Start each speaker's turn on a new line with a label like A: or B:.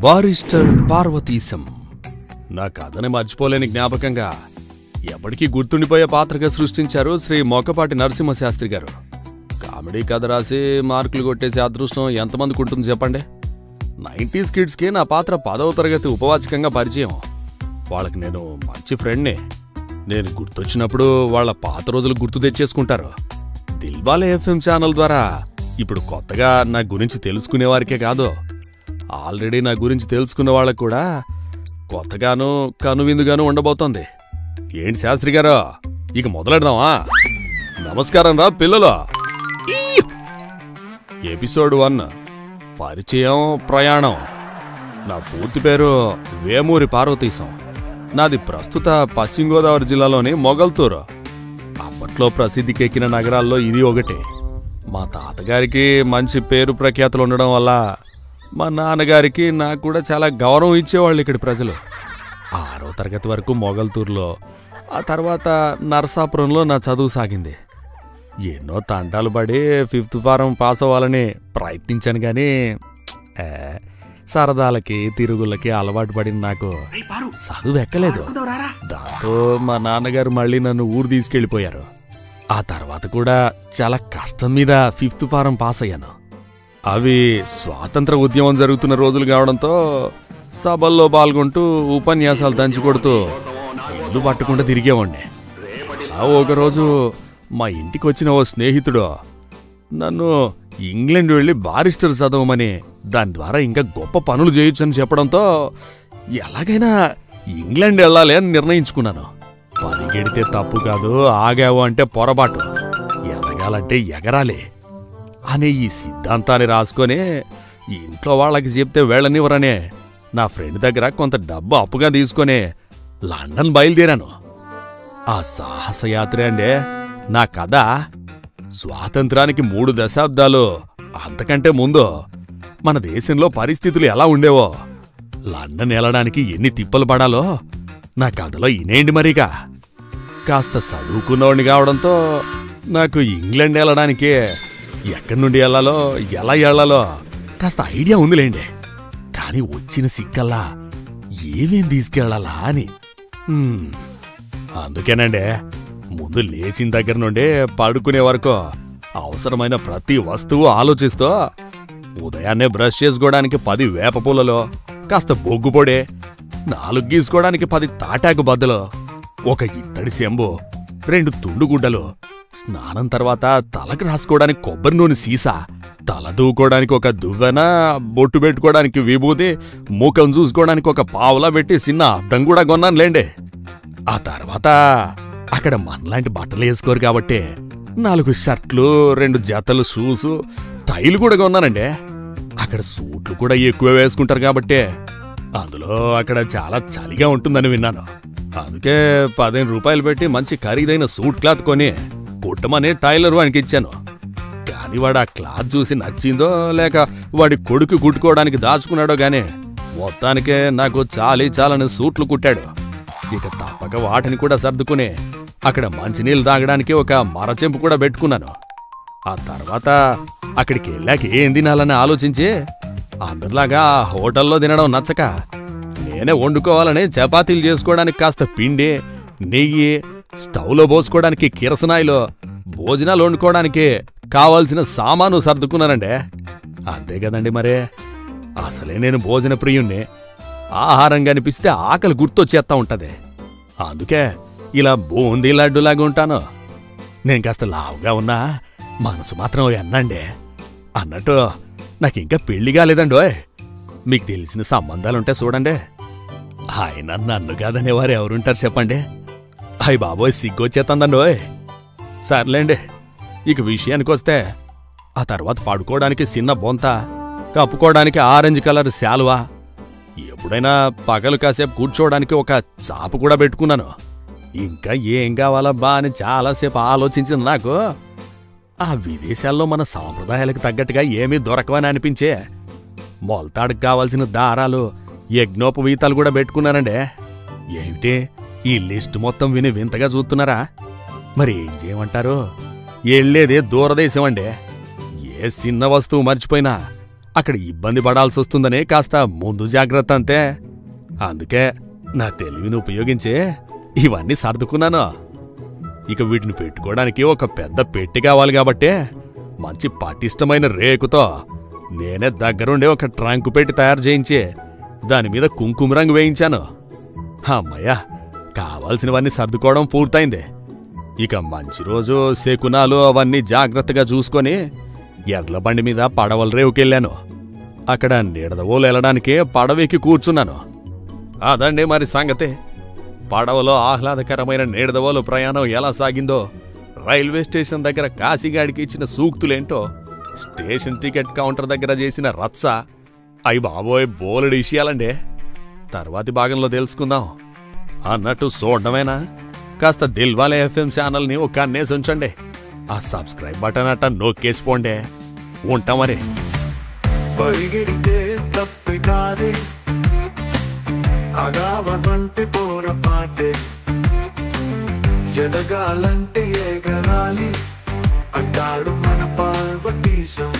A: Barrister Parvateesam నా కథని మర్చిపోలేని జ్ఞాపకంగా ఎప్పటికీ గుర్తుండిపోయే పాత్రగా సృష్టించారు శ్రీ మొక్కపాటి నరసింహశాస్త్రి గారు. కామెడీ కథ రాసి మార్కులు కొట్టేసే అదృష్టం ఎంతమందికి ఉంటుంది చెప్పండి. 90s కిడ్స్కి నా పాత్ర 10వ తరగతి ఉపవాచకంగా పరిచయం. వాళ్ళకి నేను మంచి ఫ్రెండ్ని. నేను గుర్తొచ్చినప్పుడు వాళ్ళ పాత రోజులు గుర్తు తెచ్చేసుకుంటారు. దిల్వాలే FM ఛానల్ ద్వారా ఇప్పుడు కొత్తగా నా గురించి తెలుసుకునేవారికే కాదు, ఆల్రెడీ నా గురించి తెలుసుకున్న వాళ్ళకు కూడా కొత్తగాను కనువిందుగాను ఉండబోతోంది. ఏంటి శాస్త్రి గారు, ఇక మొదలెడదామా? నమస్కారం రా పిల్లలు. ఎపిసోడ్ 1 పరిచయం ప్రయాణం. నా పూర్తి పేరు వేమూరి పార్వతీశం. నాది ప్రస్తుత పశ్చిమ గోదావరి జిల్లాలోని మొగల్తూరు. అప్పట్లో ప్రసిద్ధికెక్కిన నగరాల్లో ఇది ఒకటి. మా తాతగారికి మంచి పేరు ప్రఖ్యాతులు ఉండడం వల్ల మా నాన్నగారికి నాకు కూడా చాలా గౌరవం ఇచ్చేవాళ్ళు ఇక్కడి ప్రజలు. 6వ తరగతి వరకు మొగల్తూరులో, ఆ తర్వాత నరసాపురంలో నా చదువు సాగింది. ఎన్నో తంటాలు పడి 5th ఫారం పాస్ అవ్వాలని ప్రయత్నించాను కానీ సరదాలకి తిరుగుళ్ళకి అలవాటు పడిన నాకు చదువు ఎక్కలేదు. దాంతో మా నాన్నగారు మళ్ళీ నన్ను ఊరు తీసుకెళ్ళిపోయారు. ఆ తర్వాత కూడా చాలా కష్టం మీద 5th ఫారం పాస్ అయ్యాను. అవి స్వాతంత్ర ఉద్యమం జరుగుతున్న రోజులు కావడంతో సభల్లో పాల్గొంటూ ఉపన్యాసాలు దంచికొడుతూ ఇల్లు పట్టకుండా తిరిగేవాడిని. ఒకరోజు మా ఇంటికి వచ్చిన ఓ స్నేహితుడు నన్ను ఇంగ్లాండ్ వెళ్ళి బారిస్టర్ చదవమని, దాని ద్వారా ఇంకా గొప్ప పనులు చేయొచ్చని చెప్పడంతో ఎలాగైనా ఇంగ్లాండ్ వెళ్ళాలి అని నిర్ణయించుకున్నాను. పరిగెడితే తప్పు కాదు, ఆగావు అంటే పొరపాటు, ఎదగాలంటే ఎగరాలి అనే ఈ సిద్ధాంతాన్ని రాసుకొని ఇంట్లో వాళ్ళకి చెప్తే వెళ్ళనివ్వరనే నా ఫ్రెండ్ దగ్గర కొంత డబ్బు అప్పుగా తీసుకొని లండన్ బయలుదేరాను. ఆ సాహసయాత్ర అండే నా కథ. స్వాతంత్రానికి 3 దశాబ్దాలు అంతకంటే ముందు మన దేశంలో పరిస్థితులు ఎలా ఉండేవో, లండన్ వెళ్ళడానికి ఎన్ని తిప్పలు పడాలో నా కథలో ఇనేండి మరిగా. కాస్త చదువుకున్నవాడిని కావడంతో నాకు ఇంగ్లాండ్ వెళ్ళడానికి ఎక్కడి నుండి వెళ్ళాలో, ఎలా వెళ్ళాలో కాస్త ఐడియా ఉందిలేండి. కానీ వచ్చిన సిక్కల్లా ఏమేం తీసుకెళ్లాలా అని. అందుకేనండి ముందు లేచిన దగ్గర నుండి పడుకునే వరకు అవసరమైన ప్రతి వస్తువు ఆలోచిస్తూ ఉదయాన్నే బ్రష్ చేసుకోవడానికి 10 వేప పూలలో, కాస్త బొగ్గు పొడి, 4 గీసుకోవడానికి 10 తాటాకు బద్దలు, 1 ఇత్తడి చెంబు, 2 తుండుగుడ్డలు, స్నానం తర్వాత తలకు రాసుకోవడానికి కొబ్బరి నూనె సీసా, తల దూకోవడానికి 1 దువ్వెన, బొట్టు పెట్టుకోవడానికి విభూతి, ముఖం చూసుకోవడానికి 1 పావలా పెట్టి చిన్న అద్దం కూడా కొన్నానులేండి. ఆ తర్వాత అక్కడ మనలాంటి బట్టలు వేసుకోరు కాబట్టి 4 షర్ట్లు, 2 జతలు షూసు, టైలు కూడా కొన్నానండి. అక్కడ సూట్లు కూడా ఎక్కువ వేసుకుంటారు కాబట్టి అందులో అక్కడ చాలా చలిగా ఉంటుందని విన్నాను. అందుకే 15 రూపాయలు పెట్టి మంచి ఖరీదైన సూట్ క్లాత్ కొని కుట్టమని టైలర్ వానికి ఇచ్చాను. కాని వాడు ఆ క్లాత్ చూసి నచ్చిందో లేక వాడి కొడుకు కుట్టుకోవడానికి దాచుకున్నాడో గానీ మొత్తానికే నాకు చాలని సూట్లు కుట్టాడు. ఇక తప్పక వాటిని కూడా సర్దుకుని అక్కడ మంచినీళ్ళు తాగడానికి 1 మరచెంపు కూడా పెట్టుకున్నాను. ఆ తర్వాత అక్కడికి వెళ్ళాక ఏం తినాలని ఆలోచించి అందరిలాగా హోటల్లో తినడం నచ్చక నేనే వండుకోవాలని చపాతీలు చేసుకోవడానికి కాస్త పిండి, నెయ్యి, స్టవ్లో పోసుకోవడానికి కిరసనాయిలో, భోజనాలు వండుకోవడానికి కావాల్సిన సామాను సర్దుకున్నానండి. అంతే కదండి మరే. అసలే నేను భోజన ప్రియుణ్ణి. ఆహారం కనిపిస్తే ఆకలి గుర్తొచ్చేస్తా ఉంటది. అందుకే ఇలా బూందీ లడ్డులాగా ఉంటాను. నేను కాస్త లావుగా ఉన్నా మనసు మాత్రం ఎన్నండి. అన్నట్టు నాకింకా పెళ్లి కాలేదండోయ్. మీకు తెలిసిన సంబంధాలుంటే చూడండి. ఆయన నన్ను కాదనేవారు ఎవరుంటారు చెప్పండి? అయ్య బాబోయ్ సిగ్గొచ్చేతందండోయ్. సర్లేండి, ఇక విషయానికొస్తే ఆ తర్వాత పడుకోవడానికి చిన్న బొంత, కప్పుకోవడానికి ఆరెంజ్ కలర్ శాలువా, ఎప్పుడైనా పగలు కాసేపు కూర్చోవడానికి 1 చాప కూడా పెట్టుకున్నాను. ఇంకా ఏం కావాలబ్బా అని చాలాసేపు ఆలోచించిన నాకు ఆ విదేశాల్లో మన సాంప్రదాయాలకు తగ్గట్టుగా ఏమీ దొరకవని అనిపించే మొలతాడుకు కావాల్సిన దారాలు, యజ్ఞోపవీతాలు కూడా పెట్టుకున్నానండి. ఏమిటి ఈ లిస్ట్ మొత్తం విని వింతగా చూస్తున్నారా? మరి ఏం చేయమంటారు? వెళ్ళేదే దూరదేశం అండి. ఏ చిన్న వస్తువు మర్చిపోయినా అక్కడ ఇబ్బంది పడాల్సి వస్తుందనే కాస్త ముందు జాగ్రత్త అంతే. అందుకే నా తెలివిని ఉపయోగించి ఇవన్నీ సర్దుకున్నాను. ఇక వీటిని పెట్టుకోవడానికి ఒక పెద్ద పెట్టి కావాలి కాబట్టే మంచి పటిష్టమైన రేకుతో నేనే దగ్గరుండే ఒక ట్రంకు పెట్టి తయారు చేయించి దానిమీద కుంకుమ రంగు వేయించాను. అమ్మయ్యా, కావాల్సినవన్నీ సర్దుకోవడం పూర్తయింది. ఇక మంచి రోజు శకునాలు అవన్నీ జాగ్రత్తగా చూసుకొని ఎడ్ల బండి మీద పడవల రేవుకెళ్ళాను. అక్కడ నీడదవోలు వెళ్ళడానికి పడవెక్కి కూర్చున్నాను. అదండి మరి సంగతి. పడవలో ఆహ్లాదకరమైన నీడదవోలు ప్రయాణం ఎలా సాగిందో, రైల్వే స్టేషన్ దగ్గర కాశీగాడికి ఇచ్చిన సూక్తులేంటో, స్టేషన్ టికెట్ కౌంటర్ దగ్గర చేసిన రచ్చ, అయ్యి బాబోయ్ బోలెడు విషయాలండి. తర్వాతి భాగంలో తెలుసుకుందాం. అన్నట్టు చూడడమేనా, కాస్త దిల్వాలే ఎఫ్ఎం ఛానల్ని ఒక కన్నేసి ఉంచండి. ఆ సబ్స్క్రైబ్ బటన్ అట్ట నొక్కేసిపోండి. ఉంటా మరి.
B: పరిగెడితే తప్పి కాదే, అగావంటే పోరపాటే, ఎదగాలంటే ఎగరాలి అంటాడు మన పార్వతీశం.